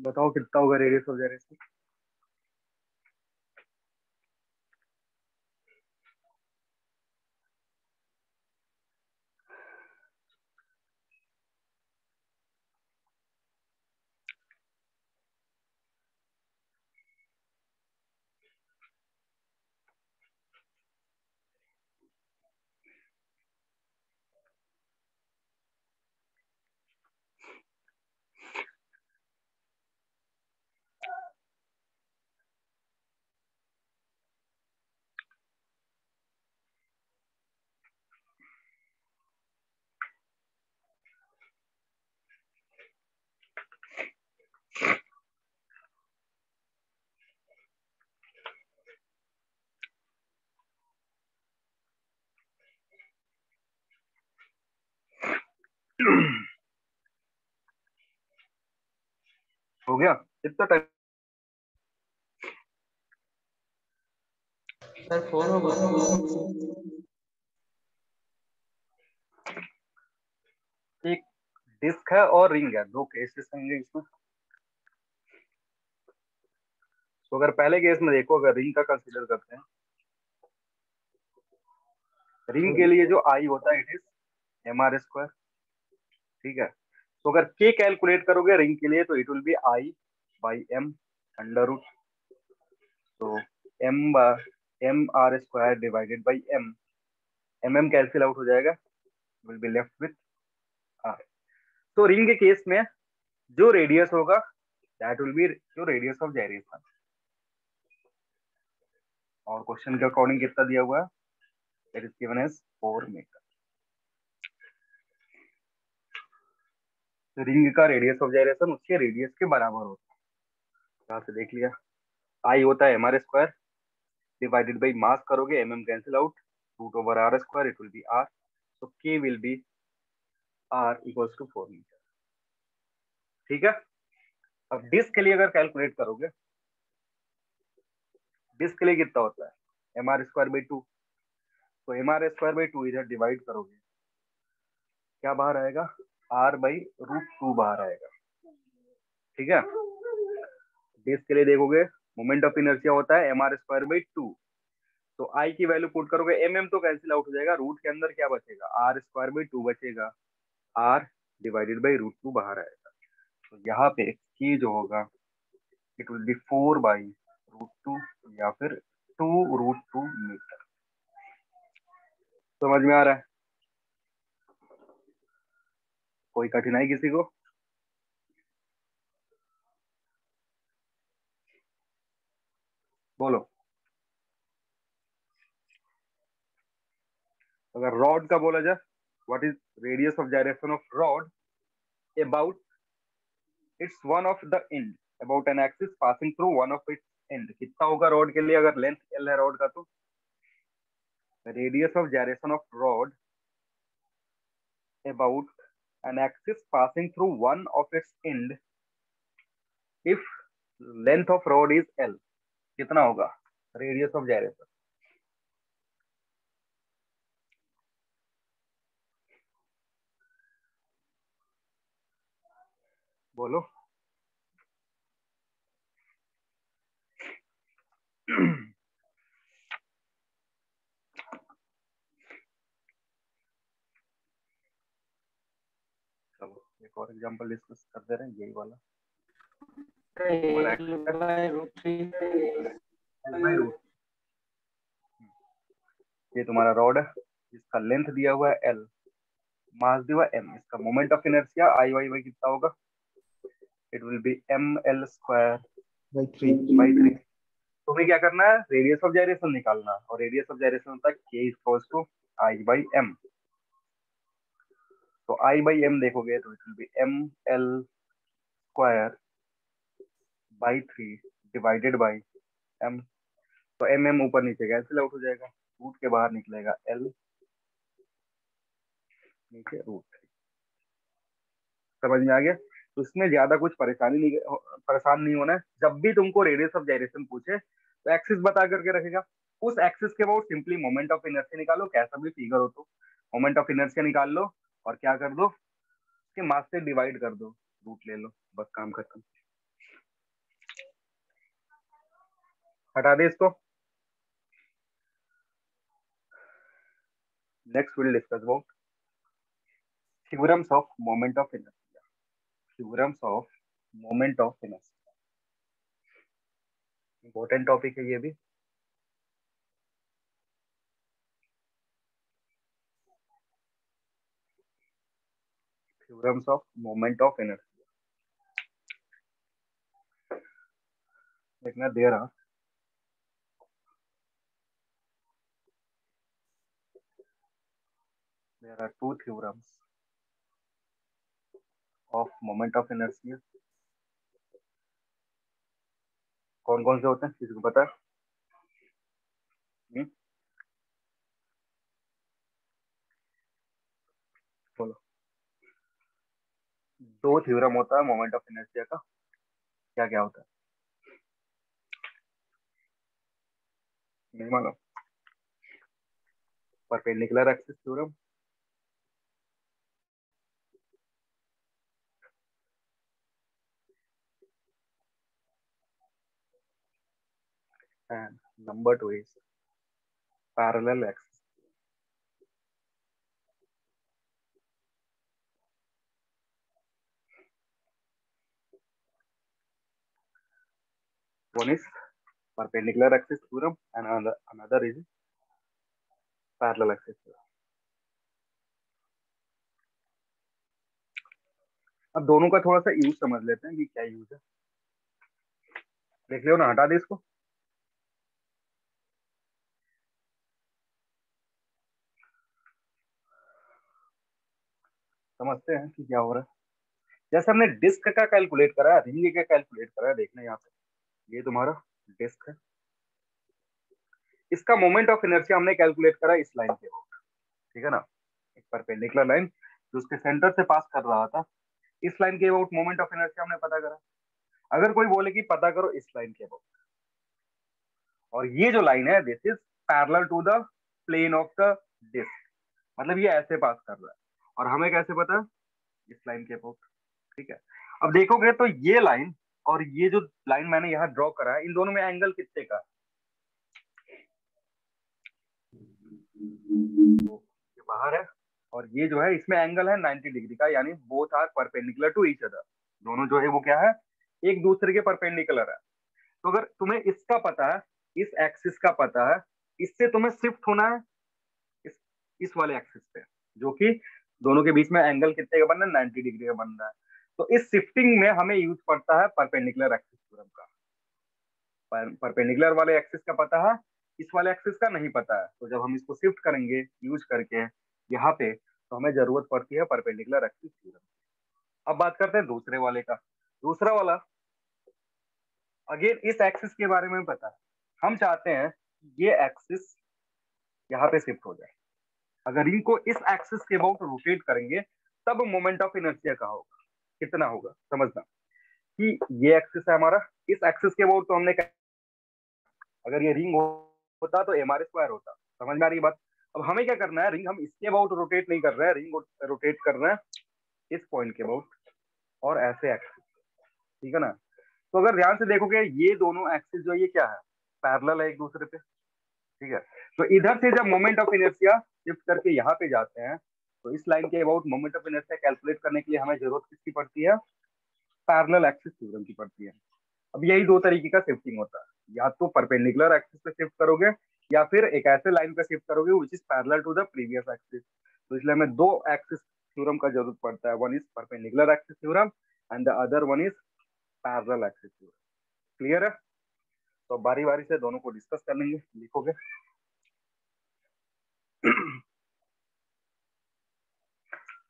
बताओ कितना होगा रेडियस ऑफ जायरेशन। हो गया कितना टाइम। सर 4 होगा। एक डिस्क है और रिंग है, दो केसेस होंगे इसमें। तो अगर पहले केस में देखो, अगर रिंग का कंसीडर करते हैं, रिंग के लिए जो आई होता है इट इज mr²। ठीक है, तो अगर के कैलकुलेट करोगे रिंग के लिए तो it will be I by M under root. तो mr² divided by M cancel out हो जाएगा, will be left with R. तो रिंग के केस में जो रेडियस होगा दैट विल बी जो रेडियस ऑफ जाइरेशन। और क्वेश्चन के अकॉर्डिंग कितना दिया हुआ है, it is given as 4 metre. Ring का रेडियस ऑफ जाइरेशन उसके रेडियस के बराबर होता है। यहाँ से देख लिया, आई होता है mr² डिवाइडेड बाई मास करोगे cancel out, root over r², it will be r। so k will be r equals to 4 metre. ठीक है, अब डिस्क के लिए अगर कैलकुलेट करोगे, डिस्क के लिए कितना होता है mr²/2। तो mr²/2 इधर डिवाइड करोगे, क्या बाहर आएगा, r/√2 बाहर आएगा। ठीक है, डिस्क के लिए देखोगे मोमेंट ऑफ इनर्शिया होता है mr²/2। तो आई की वैल्यू पुट करोगे, तो कैंसिल आउट हो जाएगा, रूट के अंदर क्या बचेगा, r²/2 बचेगा, r डिवाइडेड बाई √2 बाहर आएगा। तो यहाँ पे की जो होगा इट विल बी 4/√2 या फिर 2√2 मीटर। समझ में आ रहा है, कोई कठिनाई किसी को। बोलो। अगर रॉड का बोला जाए, what is radius of gyration of rod about its one of the end about an axis passing through one of its end. कितना होगा रॉड के लिए, अगर लेंथ एल है रॉड का, तो radius of gyration of rod about an axis passing through one of its end if length of rod is L। कितना होगा रेडियस ऑफ gyration, बोलो। चलो एक और एग्जांपल डिस्कस कर दे रहे हैं, यही वाला। तुम्हारा ये तुम्हारा रॉड है, इसका लेंथ दिया हुआ है L, मास दिया हुआ M, इसका moment of inertia I Y Y कितना होगा, इट विल बी ml²/3। तुम्हें क्या करना है, रेडियस ऑफ जाइरेशन निकालना, और रेडियस ऑफ जाइरेशन होता है k equals to I by M. तो आई बाई एम देखोगे तो it will be ml²/3 divided by m। तो एम ऊपर नीचे कैंसिल आउट हो जाएगा, रूट के बाहर निकलेगा l, नीचे √3। समझ में आ गया। तो इसमें ज्यादा कुछ परेशान नहीं होना है। जब भी तुमको रेडियस ऑफ जाइरेशन पूछे तो एक्सिस बता करके रखेगा, उस एक्सिस के बाद सिंपली मोमेंट ऑफ इनर्शिया निकालो, कैसा भी फिगर हो तो मोमेंट ऑफ इनर्शिया निकाल लो, और क्या कर दो, उसके मास से डिवाइड कर दो, रूट ले लो, बस काम खत्म। हटा दे इसको। Next will discuss about theorems of moment of inertia. Theorems of moment of inertia, important topic है ये भी। Theorems of moment of inertia देखना दे रहा। There are two theorems of moment of inertia. कौन कौन से होते हैं, किसी को पता है? बोलो। दो थ्योरम होता है मोमेंट ऑफ इनर्शिया का, क्या क्या होता है? नहीं मालूम? Perpendicular axis theorem and number two is parallel axis. One is perpendicular axis theorem and another is parallel axis theorem. अब दोनों का थोड़ा सा यूज समझ लेते हैं कि क्या यूज है। देख लियो ना, हटा दे इसको। समझते हैं कि क्या हो रहा है। जैसे हमने डिस्क का कैलकुलेट करा है, रिंग का कैलकुलेट करा है, देखना यहाँ पे ये तुम्हारा डिस्क है, इसका मोमेंट ऑफ इनर्शिया हमने कैलकुलेट करा इस लाइन के ऊपर, ठीक है ना। एक परपेंडिकुलर लाइन जो उसके सेंटर से पास कर रहा था, इस लाइन के अबाउट मोमेंट ऑफ इनर्शिया हमने पता करा। अगर कोई बोले कि पता करो इस लाइन के अबाउट, और ये जो लाइन है this is parallel to the plane of the disc, मतलब ये ऐसे पास कर रहा है, और हमें कैसे पता? इस लाइन के अबाउट, ठीक है। अब देखोगे तो ये लाइन और ये जो लाइन मैंने यहाँ ड्रॉ करा है, इन दोनों में एंगल कितने का? ये बाहर है, और ये जो है इसमें एंगल है 90 डिग्री का, यानी both are perpendicular to each other. दोनों जो है वो क्या है, एक दूसरे के परपेंडिकुलर है। तो अगर तुम्हें इसका पता है, इस एक्सिस का पता है, इससे तुम्हें शिफ्ट होना है इस वाले एक्सिस पे, जो कि दोनों के बीच में एंगल कितने का बन रहा है, 90 डिग्री का बन रहा है। तो इस शिफ्टिंग में हमें यूज पड़ता है परपेंडिकुलर एक्सिस थ्योरम का। परपेंडिकुलर वाले एक्सिस का पता है, इस वाले एक्सिस का नहीं पता है, तो जब हम इसको शिफ्ट करेंगे यूज करके यहाँ पे, तो हमें जरूरत पड़ती है परपेंडिकुलर एक्सिस थ्योरम। अब बात करते हैं दूसरे वाले का। दूसरा वाला अगेन इस एक्सिस के बारे में पता है, हम चाहते हैं ये एक्सिस यहाँ पे शिफ्ट हो जाए। अगर इनको इस एक्सिस के अबाउट रोटेट करेंगे तब मोमेंट ऑफ इनर्शिया का होगा, कितना होगा समझना। कि ये एक्सिस है हमारा, इस एक्सिस के अबाउट तो हमने, अगर ये रिंग होता तो एम आर स्क्वायर होता। समझ में आ रही बात? अब हमें क्या करना है, रिंग हम इसके अबाउट रोटेट नहीं कर रहे हैं, रिंग रोटेट कर रहे हैं इस पॉइंट के अबाउट और ऐसे एक्सिस, ठीक है ना। तो अगर ध्यान से देखोगे ये दोनों एक्सिस जो ये क्या है, पैरेलल है एक दूसरे पे, ठीक है। तो इधर से जब मोमेंट ऑफ इनर्शिया शिफ्ट करके यहाँ पे जाते हैं, तो इस लाइन के about moment of inertia calculate करने के लिए हमें जरूरत किसकी पड़ती है? पैरेलल एक्सिस थ्योरम की पड़ती है। अब यही दो तरीके का शिफ्टिंग होता है, या तो परपेंडिकुलर एक्सिस पे शिफ्ट करोगे, या फिर एक ऐसे लाइन पे शिफ्ट करोगे which is parallel to the previous axis. तो इसलिए हमें दो एक्सिस थ्योरम का जरूरत पड़ता है, one is perpendicular axis theorem and the other one is parallel axis theorem. Clear है? तो बारी बारी से दोनों को डिस्कस कर लेंगे, लिखोगे।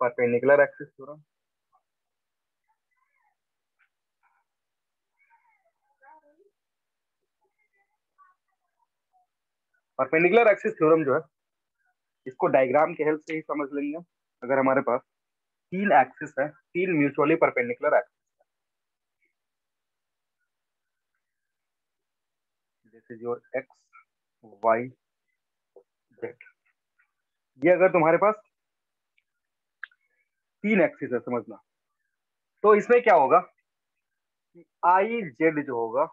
Perpendicular axis theorem, perpendicular axis theorem जो है, इसको डायग्राम के हेल्प से ही समझ लेंगे। अगर हमारे पास तीन एक्सिस है, तीन mutually perpendicular axis, this is your x y z, ये अगर तुम्हारे पास तीन एक्सिस है समझना, तो इसमें क्या होगा कि आई जेड जो होगा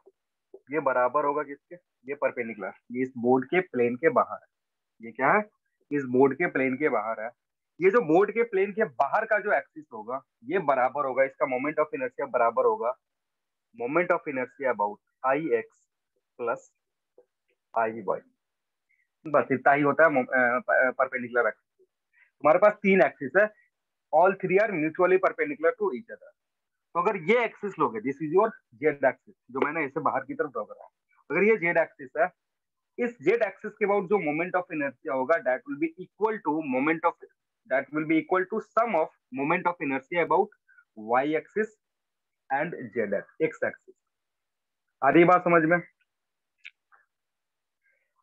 ये बराबर होगा किसके? ये परपेंडिकुलर, ये इस बोर्ड के प्लेन के बाहर है। ये क्या है, इस बोर्ड के प्लेन के बाहर है। ये जो बोर्ड के प्लेन के बाहर का जो एक्सिस होगा, ये बराबर होगा, इसका मोमेंट ऑफ इनर्शिया बराबर होगा moment of inertia about I x plus I y. बस इतना ही होता है परपेंडिकुलर एक्सिस। तुम्हारे पास तीन एक्सिस है, all three are mutually perpendicular to each other. तो अगर ये एक्सिस लोगे, this is your z axis, जो मैंने इसे बाहर की तरफ ड्रॉ करा है। अगर ये जेड एक्सिस है, इस जेड एक्सिस के अबाउट जो मोमेंट ऑफ इनर्शिया होगा, that will be equal to sum of moment of inertia about Y axis and Z X axis. आ रही बात समझ में?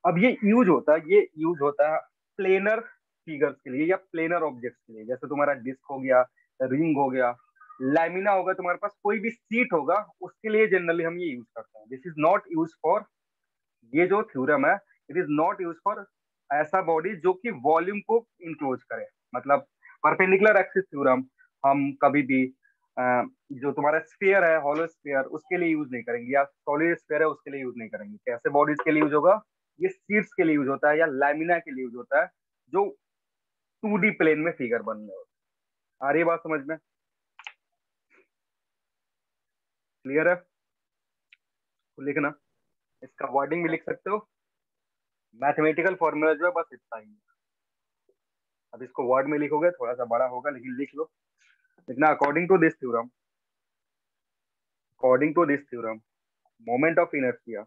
अब ये यूज होता है प्लेनर फिगर्स के लिए या प्लेनर ऑब्जेक्ट्स के लिए। जैसे तुम्हारा डिस्क हो गया, रिंग हो गया, लैमिना होगा, तुम्हारे पास कोई भी सीट होगा, उसके लिए जनरली हम ये यूज करते हैं। This is not use for, ये जो थ्योरम है, it is not use for ऐसा बॉडी जो कि वॉल्यूम को इंक्लोज करे। मतलब परपेंडिकुलर एक्सिस थ्योरम हम कभी भी जो तुम्हारा स्फीयर है, हॉलो स्फीयर, उसके लिए यूज नहीं करेंगे, या सॉलिड स्फीयर है उसके लिए यूज नहीं करेंगे। कैसे बॉडीज के लिए यूज होगा? ये सीट्स के लिए यूज होता है या लैमिना के लिए यूज होता है, जो 2D प्लेन में फिगर बन रहे हो। आ रही है बात समझ में? क्लियर है? तो लिखना, इसका वर्डिंग भी लिख सकते हो। मैथमेटिकल फॉर्मूला जो है बस इतना ही है। अब इसको वर्ड में लिखोगे थोड़ा सा बड़ा होगा, लेकिन लिख लो। लिखना, according to this theorem moment of inertia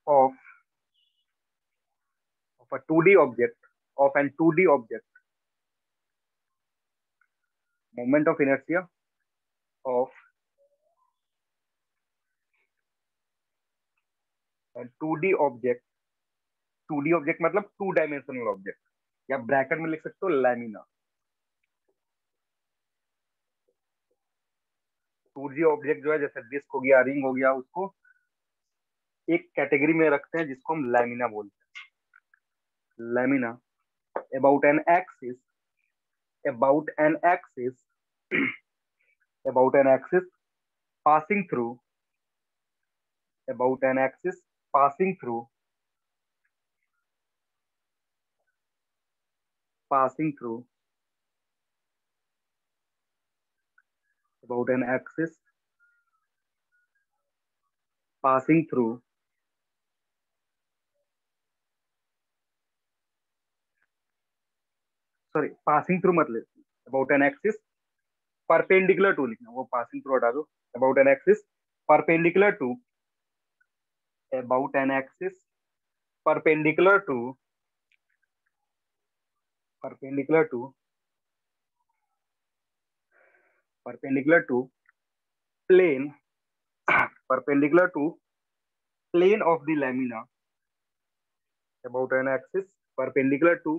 of a 2D object of an 2D object, moment of inertia of a 2D object, 2D object मतलब टू डायमेंशनल ऑब्जेक्ट, या ब्रैकेट में लिख सकते हो लैमिना। 2D ऑब्जेक्ट जो है, जैसे disc हो गया, रिंग हो गया, उसको एक कैटेगरी में रखते हैं जिसको हम लैमिना बोलते हैं। Lamina about an axis about an axis about an axis passing through about an axis passing through passing through about an axis passing through sorry, passing through मतलब about an axis perpendicular to लिखना, वो passing through हटा दो। About an axis perpendicular to about an axis perpendicular to perpendicular to perpendicular to plane perpendicular to plane of the lamina about an axis perpendicular to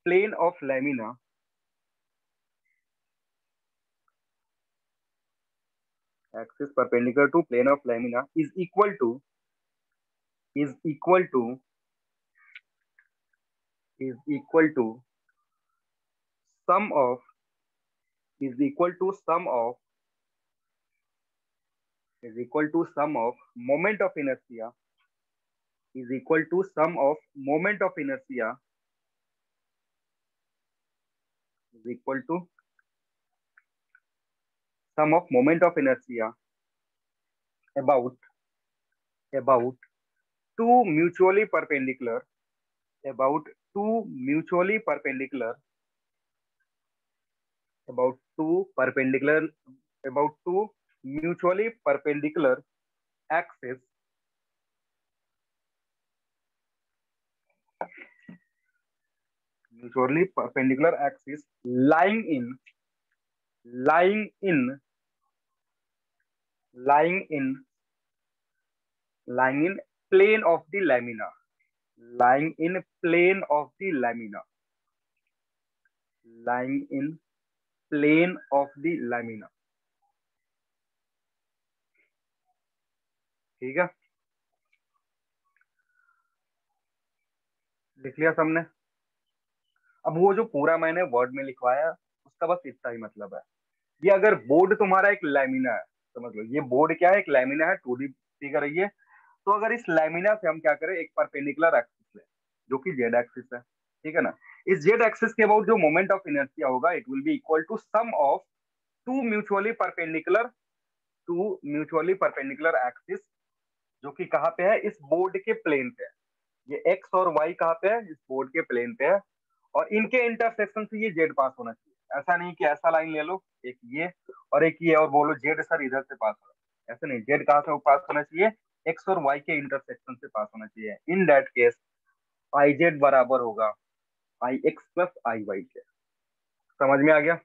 plane of lamina axis perpendicular to plane of lamina is equal to is equal to sum of is equal to sum of is equal to sum of moment of inertia is equal to sum of moment of inertia is equal to sum of moment of inertia about about two mutually perpendicular about two mutually perpendicular about two perpendicular about two mutually perpendicular axes mutually perpendicular axis lying in lying in lying in plane of the lamina lying in plane of the lamina lying in plane of the lamina। ठीक है, लिख लिया सबने? अब वो जो पूरा मैंने वर्ड में लिखवाया, उसका बस इतना ही मतलब है। ये अगर बोर्ड तुम्हारा एक लैमिना है, समझ लो ये बोर्ड क्या है, एक लैमिना है, 2D फिगर है ये। तो अगर इस लैमिना से हम क्या करें, एक परपेंडिकुलर एक्सिस ले, जो कि जेड एक्सिस है, ठीक है ना। इस जेड एक्सिस के अबाउट जो मोमेंट ऑफ इनर्शिया होगा, it will be equal to sum of two mutually perpendicular axis, जो कि कहाँ पे है, इस बोर्ड के प्लेन पे है। ये एक्स और वाई कहाँ पे है, इस बोर्ड के प्लेन पे है। और इनके इंटरसेक्शन से ये जेड पास होना चाहिए। ऐसा नहीं कि ऐसा लाइन ले लो, एक ये और एक ये, और बोलो जेड सर इधर से पास हो, ऐसा नहीं। जेड कहाँ से पास होना चाहिए, एक्स और वाई के इंटरसेक्शन से पास होना चाहिए। In that case I Z बराबर होगा आई एक्स प्लस आई वाई के। समझ में आ गया?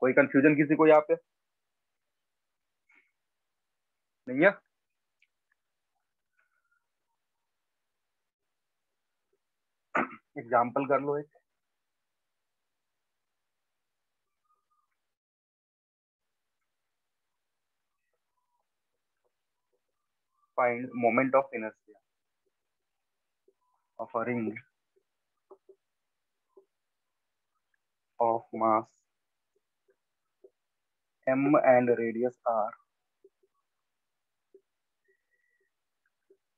कोई कंफ्यूजन किसी को यहाँ पे नहीं है? एग्जाम्पल कर लो एक। Find moment of inertia of a ring of mass m and radius r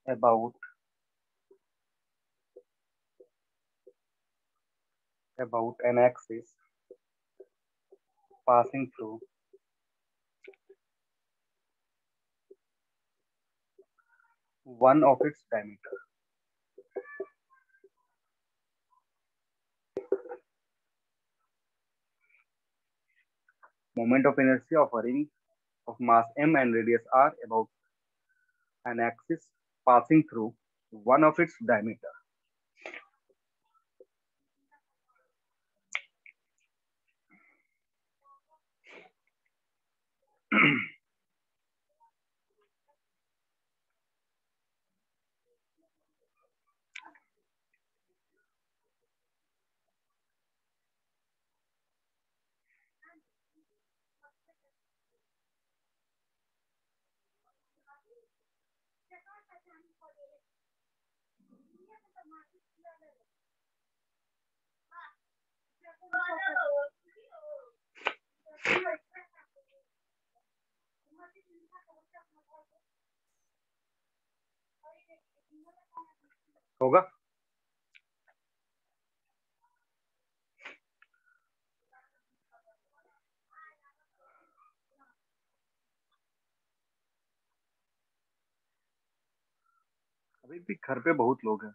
about an axis passing through one of its diameter. Moment of inertia of a ring of mass m and radius r about an axis passing through one of its diameter. होगा? अभी भी घर पे बहुत लोग हैं।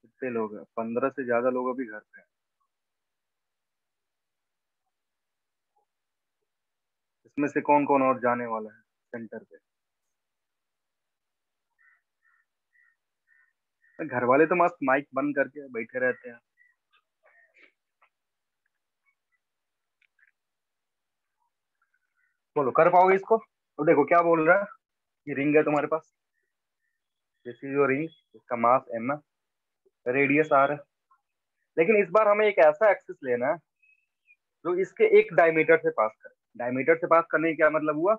कितने लोग हैं? 15 से ज्यादा लोग अभी घर पे हैं। इसमें से कौन कौन और जाने वाला है सेंटर पे? घर वाले तो मस्त माइक बंद करके बैठे रहते हैं। बोलो, कर पाओगे इसको? तो देखो क्या बोल रहा है। ये रिंग है तुम्हारे पास, दिस इज योर रिंग, इसका मास m है, रेडियस r है। लेकिन इस बार हमें एक ऐसा एक्सिस लेना है जो इसके एक डायमीटर से पास करे। डायमीटर से पास करने का क्या मतलब हुआ,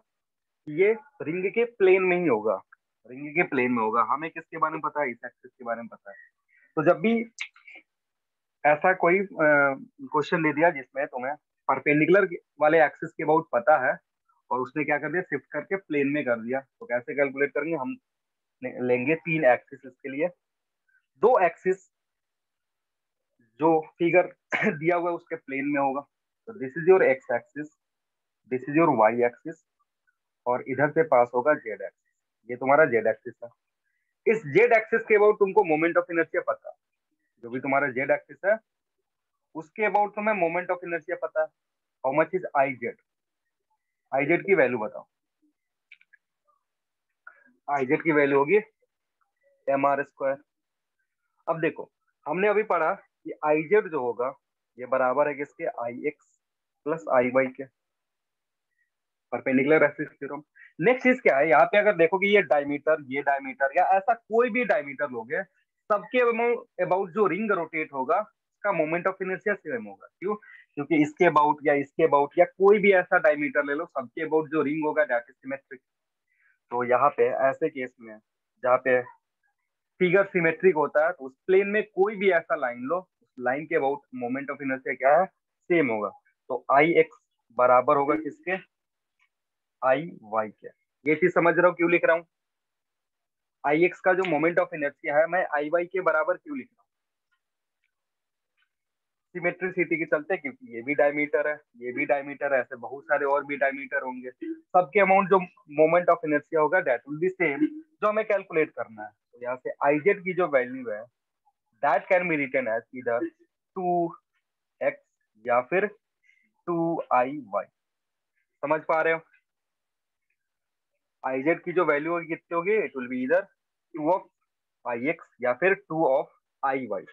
ये रिंग के प्लेन में ही होगा, रिंग के प्लेन में होगा। हमें किसके बारे में पता है, इस एक्सिस के बारे में पता है। तो जब भी ऐसा कोई क्वेश्चन दे दिया जिसमें तुम्हें परपेंडिकुलर वाले एक्सिस के अबाउट पता है, और उसने क्या कर दिया, शिफ्ट करके प्लेन में कर दिया, तो कैसे कैलकुलेट करेंगे हम? लेंगे तीन एक्सिस इसके लिए। दो एक्सिस जो फिगर दिया हुआ है उसके प्लेन में होगा। तो this is your x axis, this is your y axis, और इधर से पास होगा जेड एक्सिस। ये तुम्हारा जेड एक्सिस है। इस जेड एक्सिस के अबाउट तुमको मोमेंट ऑफ इनर्शिया पता है। जो भी तुम्हारा जेड एक्सिस है उसके अबाउट तुम्हें मोमेंट ऑफ इनर्शिया पता है। How much is I Z? I Z की वैल्यू बताओ। आई जेड की वैल्यू होगी एम आर स्क्वायर। अब देखो, हमने अभी पढ़ा कि आई जेड जो होगा ये बराबर है किसके, आई एक्स प्लस आई वाई के, परपेंडिकुलर एक्सिस थ्योरम। नेक्स्ट चीज क्या है, यहाँ पे अगर देखो कि ये डायमीटर या ऐसा कोई भी डायमीटर लोगे, सबके अबाउट जो रिंग रोटेट होगा उसका मोमेंट ऑफ इनर्शिया सेम होगा। क्यों? क्योंकि इसके अबाउट या इसके अबाउट या कोई भी ऐसा डायमीटर ले लो, सबके अबाउट जो रिंग होगा दैट इज सिमेट्रिक। तो यहाँ पे ऐसे केस में जहाँ पे फिगर सिमेट्रिक होता है, तो उस प्लेन में कोई भी ऐसा लाइन लो, उस लाइन के अबाउट मोमेंट ऑफ इनर्शिया क्या है, सेम होगा। तो आई एक्स बराबर होगा किसके, आई वाई के। ये चीज समझ रहा हूँ क्यों लिख रहा हूँ, आई एक्स का जो मोमेंट ऑफ इनर्शिया है मैं आई वाई के बराबर क्यों लिख रहा हूँ, सिमेट्रिसिटी के चलते, क्योंकि ये भी डायमीटर है, ये भी डायमीटर है, ऐसे बहुत सारे और भी डायमीटर होंगे, सबके अमाउंट जो मोमेंट ऑफ इनर्शिया होगा दैट विल बी सेम, जो हमें कैलकुलेट करना है। तो यहाँ से आई जेड की जो वैल्यू है that can be written as इधर 2x या फिर 2IY। समझ पा रहे हो, आई जेड की जो वैल्यू होगी कितनी होगी, इट विल बी इधर 2 ऑफ IX या फिर 2 ऑफ IY।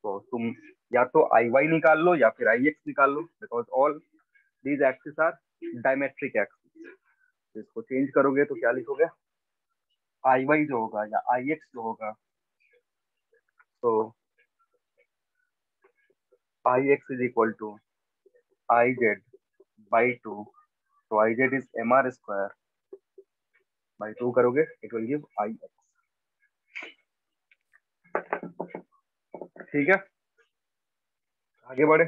तो तुम या तो IY निकाल लो या फिर IX निकाल लो, because all these axis are diametric axis. इसको चेंज करोगे तो क्या लिखोगे, IY जो होगा या IX जो होगा, तो IX is equal to IZ by 2, तो IZ इज MR² बाई 2 करोगे इट विल गिव IX। ठीक है, आगे बढ़े।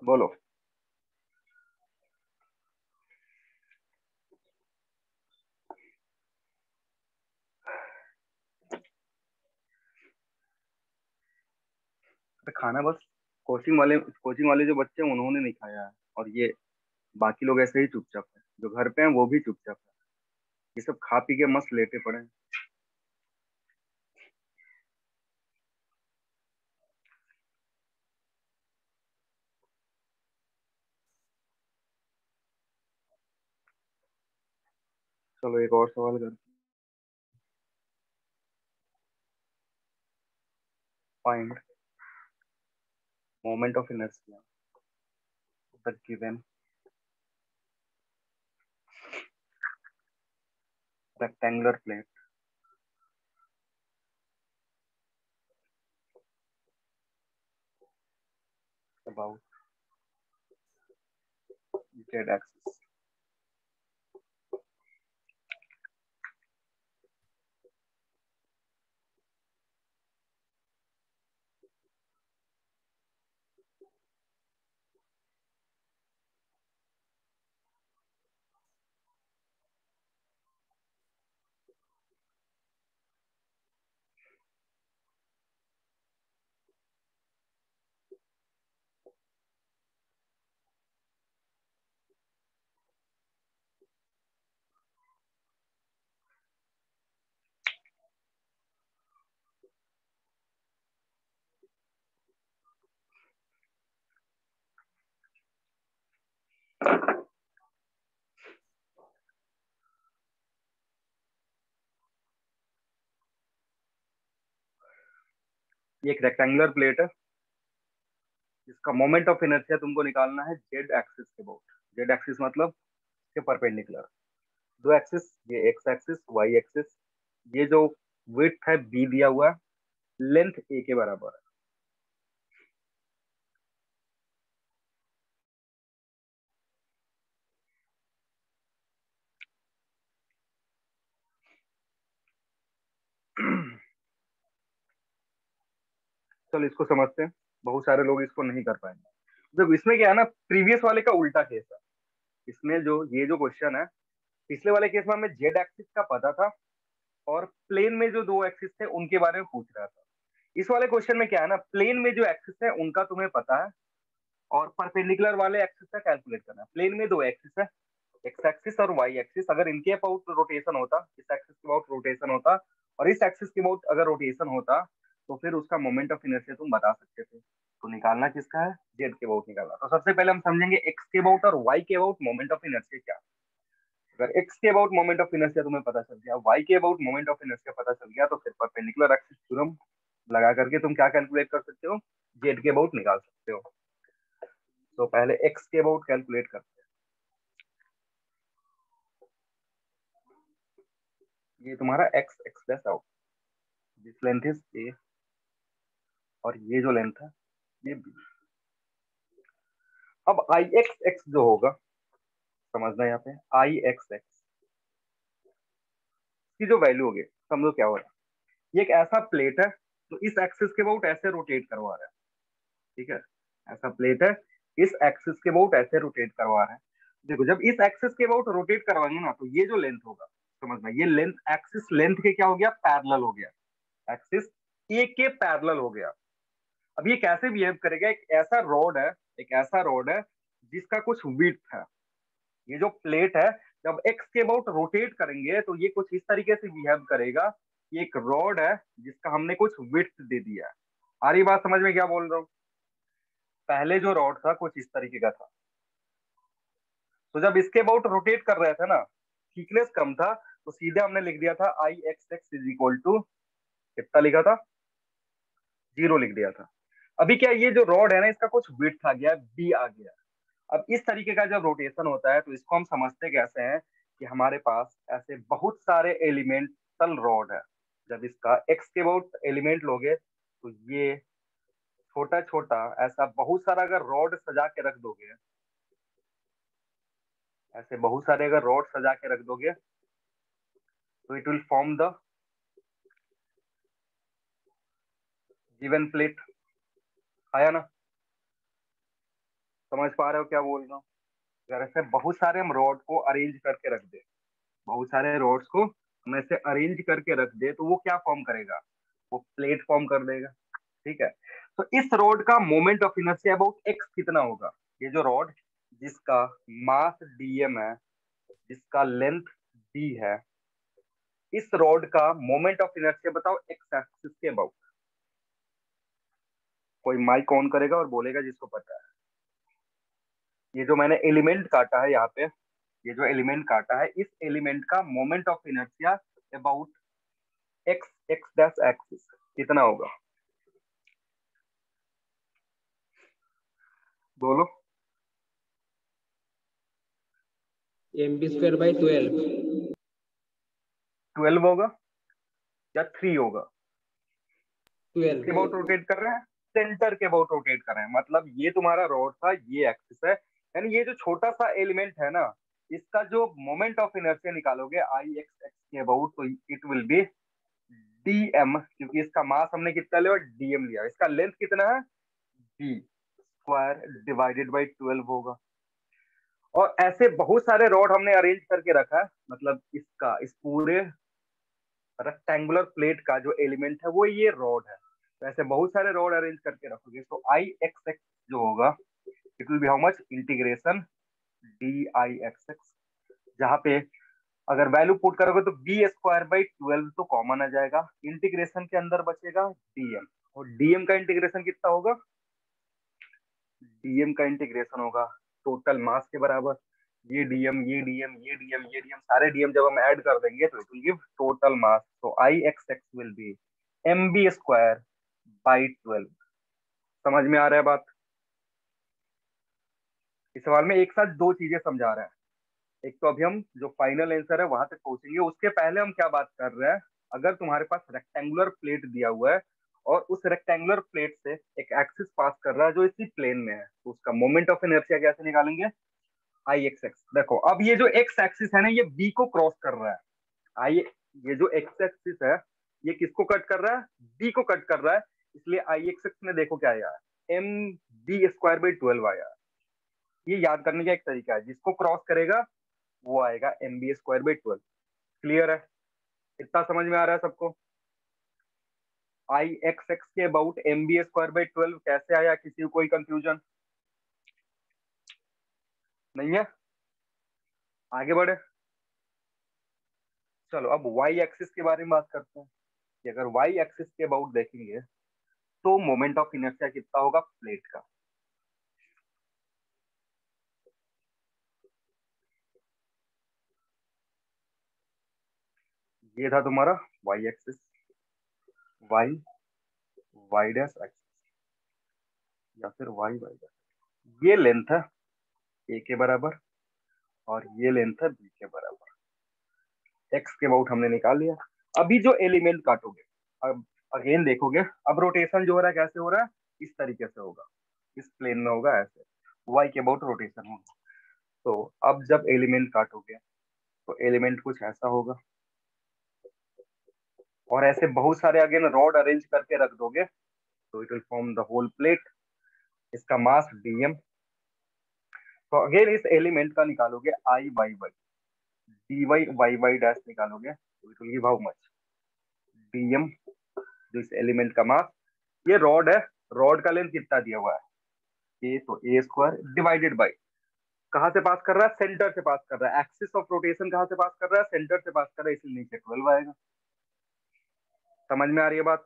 बोलो। खाना बस कोचिंग वाले जो बच्चे हैं उन्होंने नहीं खाया है, और ये बाकी लोग ऐसे ही चुपचाप है, जो घर पे हैं वो भी चुपचाप है, ये सब खा पी के मस्त लेटे पड़े हैं। चलो एक और सवाल कर, find moment of inertia the given rectangular plate about z axis। ये एक रेक्टेंगुलर प्लेट है, इसका मोमेंट ऑफ इनर्शिया तुमको निकालना है जेड एक्सिस के अबाउट। जेड एक्सिस मतलब के परपेंडिकुलर, दो एक्सिस, ये एक्स एक्सिस वाई एक्सिस, ये जो विड्थ है बी दिया हुआ है, लेंथ ए के बराबर है। चलो इसको समझते हैं, बहुत सारे लोग इसको नहीं कर पाएंगे। जब इसमें क्या है ना, प्रीवियस वाले का उल्टा केस है। इसमें जो ये जो क्वेश्चन है, पिछले वाले केस में हमें जेड एक्सिस का पता था और प्लेन में जो दो एक्सिस थे उनके बारे में पूछ रहा था। इस वाले क्वेश्चन में क्या है ना, प्लेन में जो एक्सिस है उनका तुम्हें पता है और परपेंडिकुलर वाले एक्सिस का कैलकुलेट करना है। प्लेन में दो एक्सिस है, एक्स एक्सिस और वाई एक्सिस, अगर इनके अबाउट रोटेशन होता, इस एक्सिस के अबाउट रोटेशन होता और इस एक्सिस के अबाउट अगर रोटेशन होता, तो फिर उसका मोमेंट ऑफ इनर्शिया तुम बता सकते थे। तो निकालना किसका है, जेड के अबाउट निकालना। तो सबसे पहले हम समझेंगे एक्स के अबाउट और वाई के अबाउट मोमेंट ऑफ इनर्शिया क्या। अगर एक्स के अबाउट मोमेंट ऑफ इनर्शिया तुम्हें पता चल गया, वाई के अबाउट मोमेंट ऑफ इनर्शिया पता चल गया, तो फिर परपेंडिकुलर एक्सिस थ्योरम लगा करके तुम क्या कैलकुलेट कर सकते हो, जेड के अबाउट निकाल सकते हो। तो पहले एक्स के अबाउट कैलकुलेट करते हैं। ये तुम्हारा x x plus out, this length is a और ये जो लेंथ है ये बी। अब आई एक्स एक्स जो होगा, समझना यहाँ पे, आई एक्स एक्स की जो वैल्यू होगी, समझो क्या हो रहा है, ये एक ऐसा प्लेट है तो इस एक्सिस के अबाउट ऐसे रोटेट करवा रहा है, ठीक है। ऐसा प्लेट है, इस एक्सिस के अबाउट ऐसे रोटेट करवा रहे हैं। देखो जब इस एक्सिस के अबाउट रोटेट करवाएंगे ना, तो ये जो लेंथ होगा, समझना, ये लेंथ एक्सिस लेंथ के क्या हो गया, पैरेलल हो गया, एक्सिस ए के पैरेलल हो गया। अब ये कैसे बिहेव करेगा, एक ऐसा रॉड है, एक ऐसा रॉड है जिसका कुछ विड्थ है, ये जो प्लेट है जब एक्स के अबाउट रोटेट करेंगे तो ये कुछ इस तरीके से बिहेव करेगा। ये एक रॉड है जिसका हमने कुछ विड्थ दे दिया है। आ रही बात समझ में क्या बोल रहा हूँ? पहले जो रॉड था कुछ इस तरीके का था, तो जब इसके अबाउट रोटेट कर रहे थे ना, थिकनेस कम था, तो सीधे हमने लिख दिया था I x X is equal to, कितना लिखा था, 0 लिख दिया था। अभी क्या, ये जो रॉड है ना, इसका कुछ विड्थ आ गया, बी आ गया। अब इस तरीके का जब रोटेशन होता है तो इसको हम समझते कैसे हैं कि हमारे पास ऐसे बहुत सारे एलिमेंटल रॉड है। जब इसका एक्स के अबाउट एलिमेंट लोगे तो ये छोटा छोटा ऐसा बहुत सारा अगर रॉड सजा के रख दोगे, ऐसे बहुत सारे अगर रॉड सजा के रख दोगे तो it will form the given plate. आया ना? समझ पा रहे हो क्या बोल रहा हूँ? अगर ऐसे बहुत सारे हम रॉड को अरेंज करके रख दे, बहुत सारे रॉड्स को हम ऐसे अरेंज करके रख दे, तो वो क्या फॉर्म करेगा, वो प्लेट फॉर्म कर देगा। ठीक है, तो इस रॉड का moment of inertia about x कितना होगा? ये जो रॉड जिसका मास डीएम है, जिसका लेंथ डी है, इस रॉड का मोमेंट ऑफ इनर्शिया बताओ एक्स एक्सिस के अबाउट। कोई माइक ऑन करेगा और बोलेगा जिसको पता है। ये जो मैंने एलिमेंट काटा है यहाँ पे, ये जो एलिमेंट काटा है, इस एलिमेंट का moment of inertia about x x dash axis कितना होगा? बोलो। mb² / 12। 12 होगा या 3 होगा? किसके 12। अबाउट रोटेट कर रहे हैं? सेंटर के अबाउट रोटेट कर रहे हैं। मतलब ये तुम्हारा रॉड था, ये एक्सिस है, यानी ये जो छोटा सा एलिमेंट है ना, इसका जो मोमेंट ऑफ इनर्शिया निकालोगे आई एक्स एक्स के अबाउट, तो इट विल बी डीएम, क्योंकि इसका मास हमने कितना लिया, डीएम लिया। इसका लेंथ कितना है, डी स्क्वायर डिवाइडेड बाई 12 होगा। और ऐसे बहुत सारे रॉड हमने अरेंज करके रखा है, मतलब इसका इस पूरे रेक्टेंगुलर प्लेट का जो एलिमेंट है वो ये रॉड है। तो ऐसे बहुत सारे रॉड अरेंज करके रखोगे, तो आई एक्स एक्स जो होगा, it will B how much, integration D I x x, जहाँ पे अगर वैल्यू पुट करोगे तो बी स्क्वायर बाई 12 तो कॉमन आ जाएगा, इंटीग्रेशन के अंदर बचेगा डीएम, और डीएम का इंटीग्रेशन कितना होगा, डीएम का इंटीग्रेशन होगा टोटल मास के बराबर। ये डीएम, ये डीएम, ये डीएम, ये डीएम, सारे डीएम जब हम ऐड कर देंगे तो it will give total mass. तो I x X will be M B square by 12। समझ में आ रहा है बात? इस सवाल में एक साथ दो चीजें समझा रहे हैं। एक तो अभी हम जो फाइनल आंसर है वहां तक पहुंचेंगे, उसके पहले हम क्या बात कर रहे हैं, अगर तुम्हारे पास रेक्टेंगुलर प्लेट दिया हुआ है और उस रेक्टेंगुलर प्लेट से एक एक्सिस पास कर रहा है जो इसी प्लेन में है, तो उसका मोमेंट ऑफ इनर्शिया कैसे निकालेंगे, आई एक्स एक्स। देखो अब ये जो एक्स एक्सिस है ना, ये बी को क्रॉस कर रहा है। आई, ये जो एक्स एक्सिस है ये किसको कट कर रहा है, बी को कट कर रहा है, इसलिए आई एक्स एक्स में देखो क्या आया, एम बी स्क्वायर बाई 12 आया। ये याद करने का एक तरीका है, जिसको क्रॉस करेगा वो आएगा m B square by 12। Clear है? इतना समझ में आ रहा है सबको? आई एक्स एक्स के about m B square by 12 कैसे आया, किसी को कोई कंफ्यूजन नहीं है? आगे बढ़े, चलो अब वाई एक्सिस के बारे में बात करते हैं कि अगर वाई एक्सिस के अबाउट देखेंगे तो मोमेंट ऑफ इनर्शिया कितना होगा प्लेट का। ये था तुम्हारा y axis, y Y dash axis, या फिर वाई वाई डैश। ये लेंथ है ए के बराबर और ये लेंथ है बी के बराबर। एक्स के अबाउट हमने निकाल लिया। अभी जो एलिमेंट काटोगे, अब अगेन देखोगे, अब रोटेशन जो हो रहा है कैसे हो रहा है, इस तरीके से होगा, इस प्लेन में होगा ऐसे, वाई के अबाउट रोटेशन होगा। तो अब जब एलिमेंट काटोगे तो एलिमेंट कुछ ऐसा होगा, और ऐसे बहुत सारे अगेन रॉड अरेंज करके रख दोगे तो it will form the whole plate. इसका मास dm। तो अगेन इस एलिमेंट का निकालोगे I Y Y, dy Y Y dash निकालोगे तो it will give how much, dm, जो इस एलिमेंट का मास। ये रॉड है, रॉड का लेंथ कितना दिया हुआ है ए, तो ए स्क्वायर डिवाइडेड बाई, कहाँ से पास कर रहा है, सेंटर से पास कर रहा है, एक्सिस ऑफ रोटेशन कहाँ से पास कर रहा है, सेंटर से पास कर रहा है, इसलिए नीचे 12 आएगा। समझ में आ रही है बात,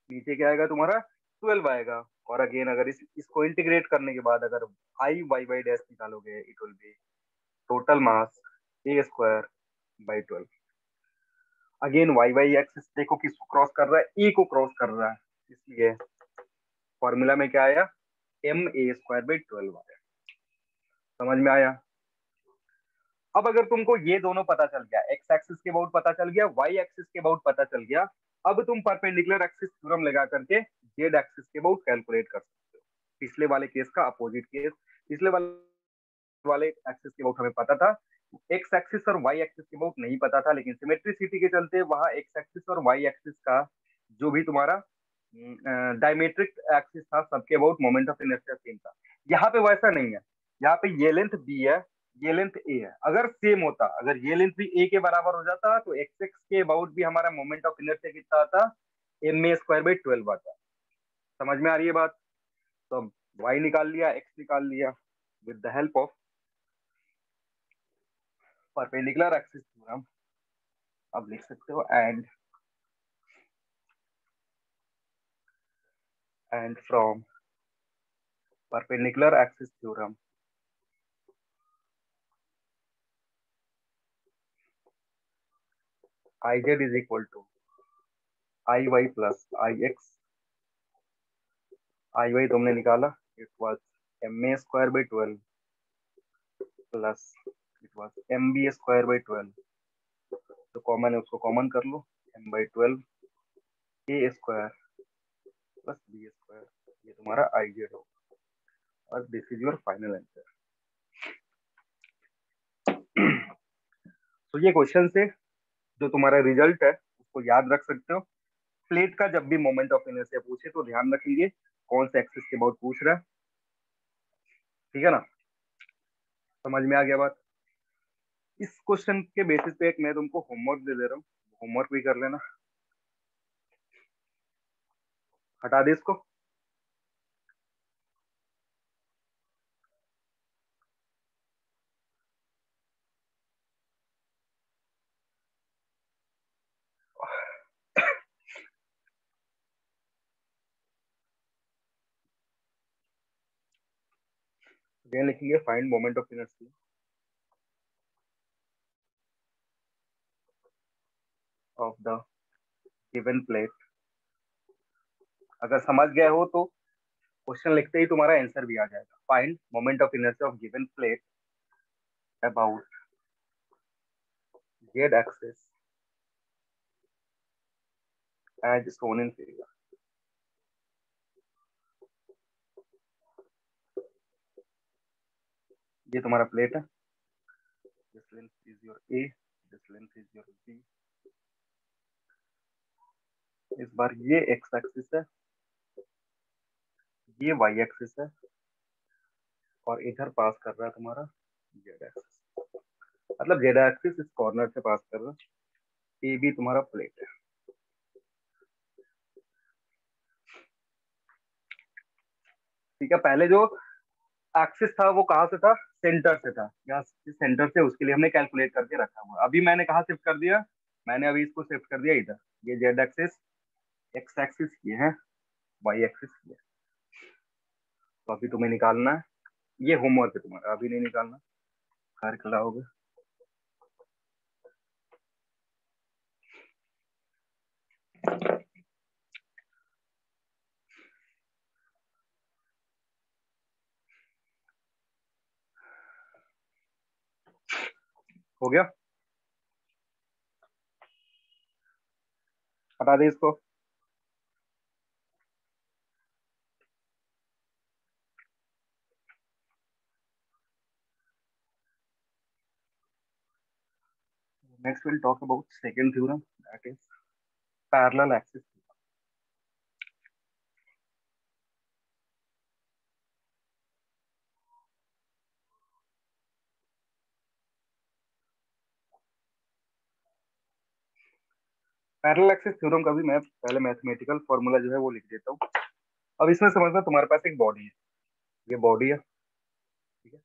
नीचे क्या आएगा तुम्हारा 12 आएगा। और अगेन अगर इसको इंटीग्रेट करने के बाद अगर आई वाई वाई डैश निकालोगे it will be total mass a square by 12। Again y y axis देखो किसको क्रॉस कर रहा है, ई को क्रॉस कर रहा है, इसलिए फॉर्मूला में क्या आया, एम ए स्क्वायर बाई 12 आया। समझ में आया। अब अगर तुमको ये दोनों पता चल गया, एक्स एक्सिस के अबाउट पता चल गया, वाई एक्सिस के अबाउट पता चल गया, अब तुम परपेंडिकुलर एक्सिस थ्योरम लगा करके जेड एक्सिस के अबाउट कैलकुलेट कर सकते हो। पिछले वाले केस का अपोजिट केस, पिछले वाले एक्सिस के अबाउट हमें पता था, एक्स एक्सिस और वाई एक्सिस के अबाउट नहीं पता था, लेकिन सिमेट्रिसिटी के चलते वहां एक्स एक्सिस और वाई एक्सिस का जो भी तुम्हारा डायमेट्रिक एक्सिस था सबके about moment of inertia same था। यहाँ पे वैसा नहीं है, यहाँ पे ये लेंथ बी है, ये लेंथ ए है, अगर सेम होता, अगर ये लेंथ भी ए के बराबर हो जाता तो एक्स एक्स के अबाउट भी हमारा मोमेंट ऑफ इनर्शिया कितना आता, एम ए स्क्वायर बाई 12 आता। समझ में आ रही है बात। तो वाई निकाल लिया, एक्स निकाल लिया, with the help of perpendicular axis theorem आप लिख सकते हो, and from perpendicular axis theorem I Z is equal to I Y plus I X. I Y तुमने निकाला, it was M A square by 12 plus it was M B square by 12, तो common है उसको common कर लो, M by 12 A square plus B square, ये तुम्हारा I Z होगा, और this is your final answer. तो ये क्वेश्चन से जो तुम्हारा रिजल्ट है उसको याद रख सकते हो। प्लेट का जब भी मोमेंट ऑफ इनर्शिया पूछे तो ध्यान रखेंगे कौन से एक्सिस के अबाउट पूछ रहा है, ठीक है ना। समझ में आ गया बात। इस क्वेश्चन के बेसिस पे एक मैं तुमको होमवर्क दे दे रहा हूँ, होमवर्क भी कर लेना। हटा दे इसको। ये लिखेंगे find moment of inertia of the given plate. अगर समझ गए हो तो क्वेश्चन लिखते ही तुम्हारा आंसर भी आ जाएगा। Find moment of inertia of given plate about z axis as shown in figure. ये तुम्हारा प्लेट है, this length is your a, this length is your b. इस बार ये एक्स एक्सिस है, ये वाई एक्सिस है, और इधर पास कर रहा है तुम्हारा जेड एक्सिस, मतलब जेड एक्सिस इस कॉर्नर से पास कर रहा है, ए बी तुम्हारा प्लेट है। ठीक है, पहले जो एक्सिस था वो कहाँ से था, सेंटर से था, यहाँ सेंटर से उसके लिए हमने कैलकुलेट करके रखा हुआ। अभी मैंने कहा शिफ्ट कर दिया, मैंने अभी इसको शिफ्ट कर दिया इधर, ये जेड एक्सिस, एक्स एक्सिस ये है, वाई एक्सिस ये। तो अभी तुम्हें निकालना है, ये होमवर्क है तुम्हारा, अभी नहीं निकालना, घर खिलाओगे। हो गया, हटा दे इसको। Next will talk about second theorem, that is parallel axis. Parallel axis theorem का भी मैं पहले मैथमेटिकल फॉर्मूला जो है वो लिख देता हूँ। अब इसमें समझना, तुम्हारे पास एक बॉडी है, ये बॉडी है, ठीक है।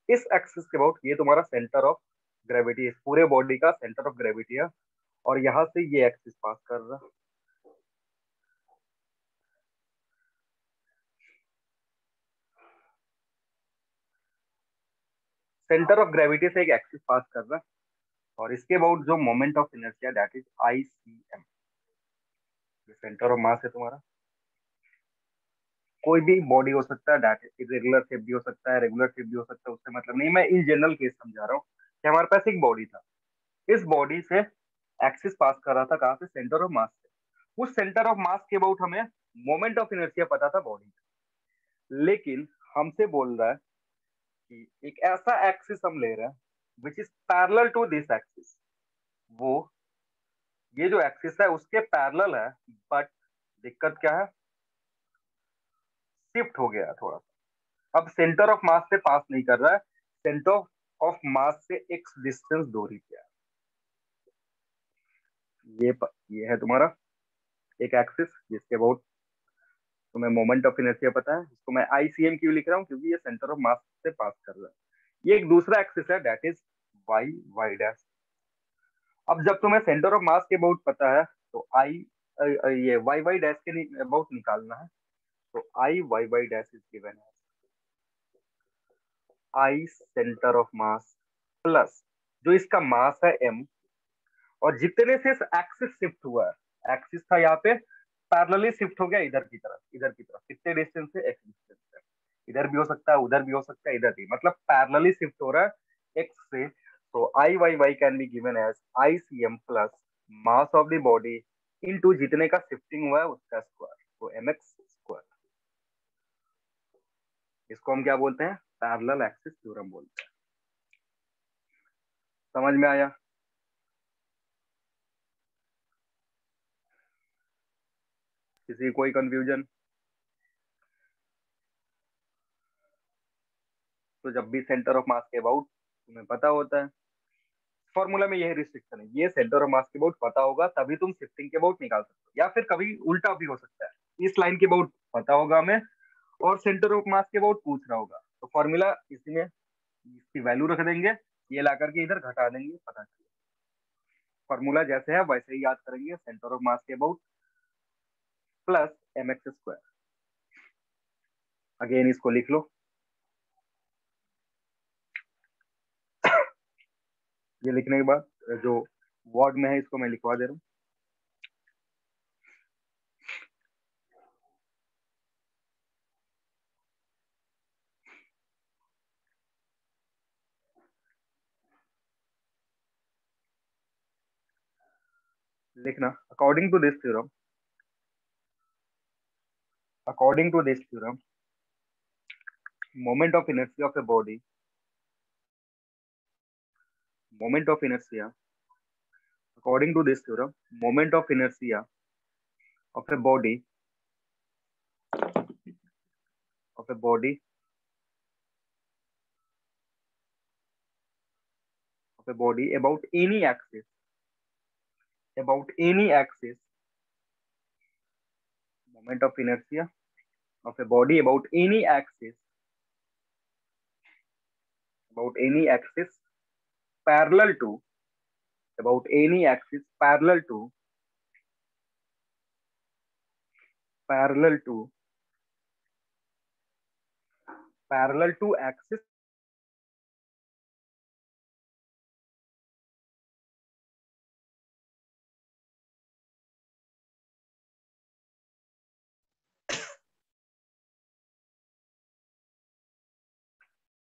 इस एक्सिस के अबाउट ये तुम्हारा सेंटर ऑफ ग्रेविटी है, पूरे बॉडी का सेंटर ऑफ ग्रेविटी है, और यहाँ से ये एक्सिस पास कर रहा है। सेंटर ऑफ ग्रेविटी से एक एक्सिस पास कर रहा है, और इसके अबाउट जो moment of inertia that is ICM, centre of मास है तुम्हारा। कोई भी बॉडी हो सकता है, दैट इरेगुलर शेप भी हो सकता है, रेगुलर शेप भी हो सकता है, उससे मतलब नहीं, मैं इन जनरल केस समझा रहा हूँ कि हमारे पास एक बॉडी था, इस बॉडी से एक्सिस पास कर रहा था, कहाँ से, सेंटर ऑफ मास से। उस सेंटर ऑफ मास के अबाउट हमें मोमेंट ऑफ इनर्शिया पता था बॉडी, लेकिन हमसे बोल रहा है कि एक ऐसा एक्सिस हम ले रहे हैं which is parallel to this axis, वो ये जो एक्सिस है उसके पैरेलल है, बट दिक्कत क्या है, शिफ्ट हो गया थोड़ा सा। अब सेंटर ऑफ मास से पास नहीं कर रहा है, सेंटर ऑफ मास से एक्स डिस्टेंस दूरी पे है। ये है तुम्हारा एक एक्सिस जिसके अबाउट तुम्हें मोमेंट ऑफ इनर्शिया पता है, इसको मैं ICM क्यों लिख रहा हूँ, क्योंकि ये सेंटर ऑफ मास से पास कर रहा है। ये एक दूसरा एक्सिस है दैट इज y डैश। अब जब तुम्हें सेंटर ऑफ मास के अबाउट पता है तो ये y डैश के अबाउट निकालना है, तो y डैश इज गिवन है I centre of mass plus जो इसका मास है m, और जितने से एक्सिस शिफ्ट हुआ है, एक्सिस था यहाँ पे, पैरेलली शिफ्ट हो गया इधर की तरफ, इधर की तरफ कितने डिस्टेंस से, x डिस्टेंस से, इधर भी हो सकता है, उधर भी हो सकता है, इधर भी, मतलब पैरेलली शिफ्ट हो रहा है x से। तो I can be given as ICM plus mass of the body into जितने का शिफ्टिंग हुआ है उसका स्क्वायर, तो mx स्क्वायर। इसको हम क्या बोलते हैं, पैरेलल एक्सिस थ्योरम बोलते हैं। समझ में आया? किसी कोई कंफ्यूजन? तो जब भी सेंटर ऑफ मास के अबाउट तुम्हें पता होता है, फॉर्मूला में यही रिस्ट्रिक्शन है, ये सेंटर ऑफ मास के अबाउट पता होगा तभी तुम शिफ्टिंग के अबाउट निकाल सकते हो, या फिर कभी उल्टा भी हो सकता है, इस लाइन के अबाउट पता होगा हमें और सेंटर ऑफ मास के अबाउट पूछ रहा होगा, तो फॉर्मूला इसी में इसकी वैल्यू रख देंगे, ये ला करके इधर घटा देंगे, पता चले। फॉर्मूला जैसे है वैसे ही याद करेंगे, सेंटर ऑफ मास के about plus mx square. Again इसको लिख लो, ये लिखने के बाद जो वर्ड में है इसको मैं लिखवा दे रहा हूँ। लिखना, according to this theorem moment of inertia of a body, moment of inertia, according to this theorem, moment of inertia of a body, of a body, of a body about any axis, about any axis, moment of inertia of a body about any axis, about any axis parallel to, about any axis parallel to, parallel to axis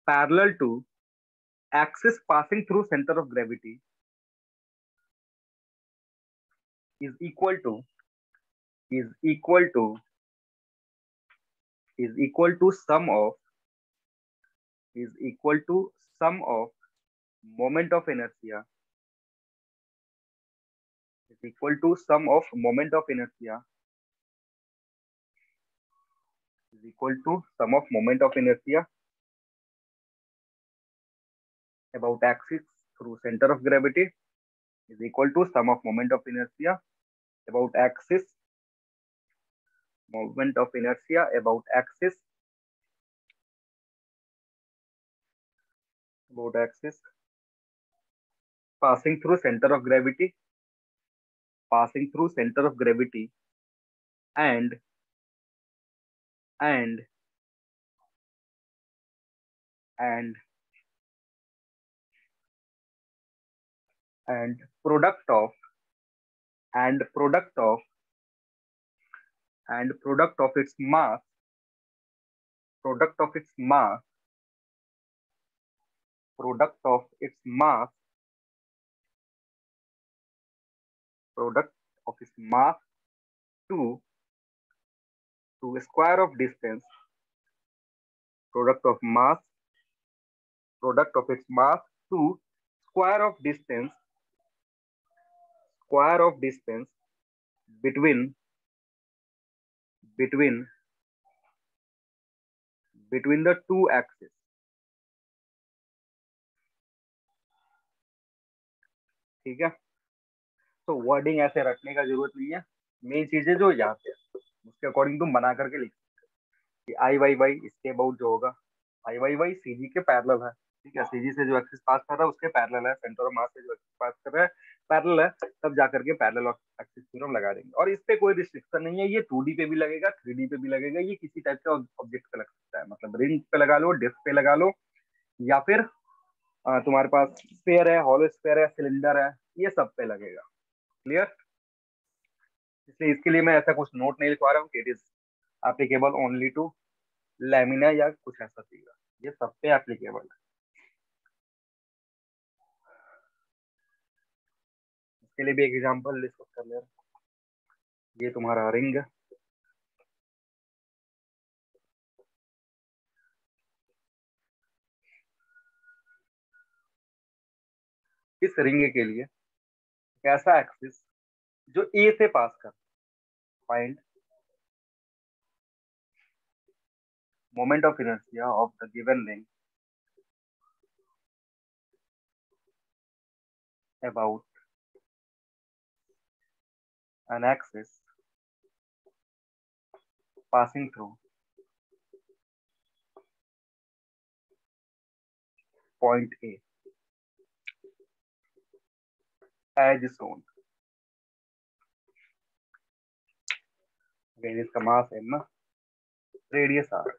parallel to axis passing through center of gravity is equal to, is equal to, is equal to sum of, is equal to sum of moment of inertia, is equal to sum of moment of inertia, is equal to sum of moment of inertia about axis through center of gravity is equal to sum of moment of inertia about axis, moment of inertia about axis, passing through center of gravity, and and and and product of and product of its mass, product of its mass product of its mass product of its mass to square of distance, product of its mass to square of distance between the two axes. ठीक है, तो wording ऐसे रखने का जरूरत नहीं है, main चीजें जो यहाँ पे उसके अकॉर्डिंग तुम बना करके लिख कि आई वाई वाई इसके अबाउट जो होगा, आई वाई वाई सी जी के पैरेलल है, ठीक है, सी जी से जो एक्सिस पास कर रहा है उसके पैरेलल है, सेंटर ऑफ मास से जो एक्सिस पास कर रहा है पैरेलल है, तब जाकर के पैरेलल ऑफ एक्सिस थ्योरम लगा देंगे। और इस पे कोई रिस्ट्रिक्शन नहीं है, ये 2D पे भी लगेगा, 3D पे भी लगेगा, ये किसी टाइप का ऑब्जेक्ट पे लग सकता है, मतलब रिंग पे लगा लो, डिस्क पे लगा लो, या फिर तुम्हारे पास स्फीयर है, हॉलो स्फीयर है, सिलेंडर है, ये सब पे लगेगा। क्लियर? इसलिए इसके लिए मैं ऐसा कुछ नोट नहीं लिखवा रहा हूँ कि it is applicable only to lamina या कुछ ऐसा चीज, ये सब पे एप्लीकेबल है। इसके लिए भी एक एग्जांपल डिस्कस कर ले रहा हूं। ये तुम्हारा रिंग है, इस रिंग के लिए कैसा एक्सिस जो ए से पास कर, find moment of inertia of the given ring about an axis passing through point A as shown। Again इसका मास m ना, रेडियस r।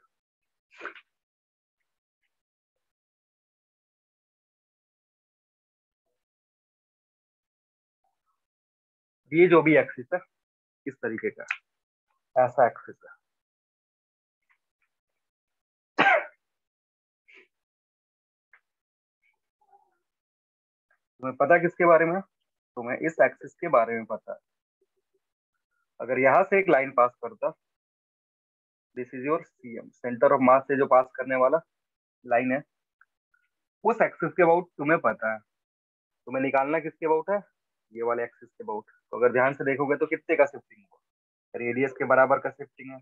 ये जो भी एक्सिस है इस तरीके का, ऐसा एक्सिस है, तुम्हें पता किसके बारे में? तुम्हें इस एक्सिस के बारे में पता है। अगर यहां से एक लाइन पास करता, this is your CM, centre of मास से जो पास करने वाला लाइन है, उस एक्सिस के अबाउट तुम्हें पता है, तुम्हें निकालना किसके अबाउट है, ये वाले एक्सिस के अबाउट। तो अगर ध्यान से देखोगे तो कितने का शिफ्टिंग हुआ, रेडियस के बराबर का शिफ्टिंग है,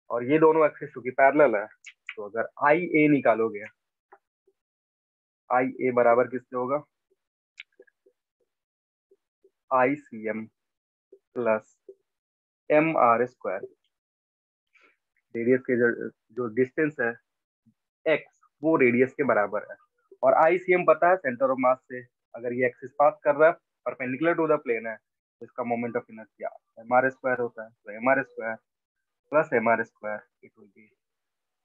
और ये दोनों एक्सिस चूंकि पैरेलल है, तो अगर आई ए निकालोगे, आई ए बराबर किससे होगा, I C M plus M R square. Radius के जो डिस्टेंस है एक्स, वो रेडियस के बराबर है, और आई सी एम पता है सेंटर ऑफ मास से, अगर ये एक्सिस पास कर रहा है परपेंडिकुलर टू द प्लेन है, तो इसका moment of inertia m are square होता है, तो m are square plus M R square it will be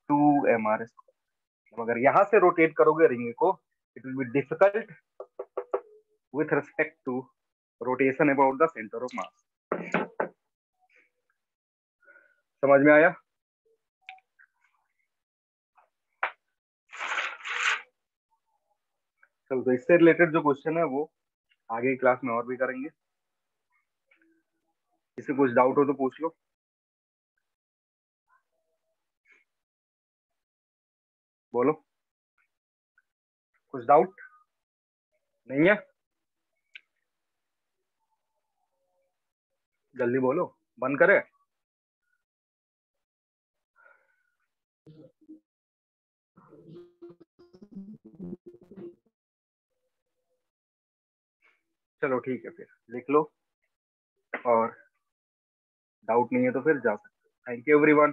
2 mr square. अगर यहाँ से रोटेट करोगे रिंग को, it will be difficult with respect to rotation about the centre of mass. समझ में आया? चलो, तो इससे रिलेटेड जो क्वेश्चन है वो आगे क्लास में और भी करेंगे। किसी कुछ डाउट हो तो पूछ लो, बोलो। कुछ डाउट नहीं है? जल्दी बोलो, बंद करे। चलो ठीक है, फिर लिख लो, और डाउट नहीं है तो फिर जा सकते हो। Thank you everyone.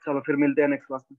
चलो फिर मिलते हैं नेक्स्ट क्लास में।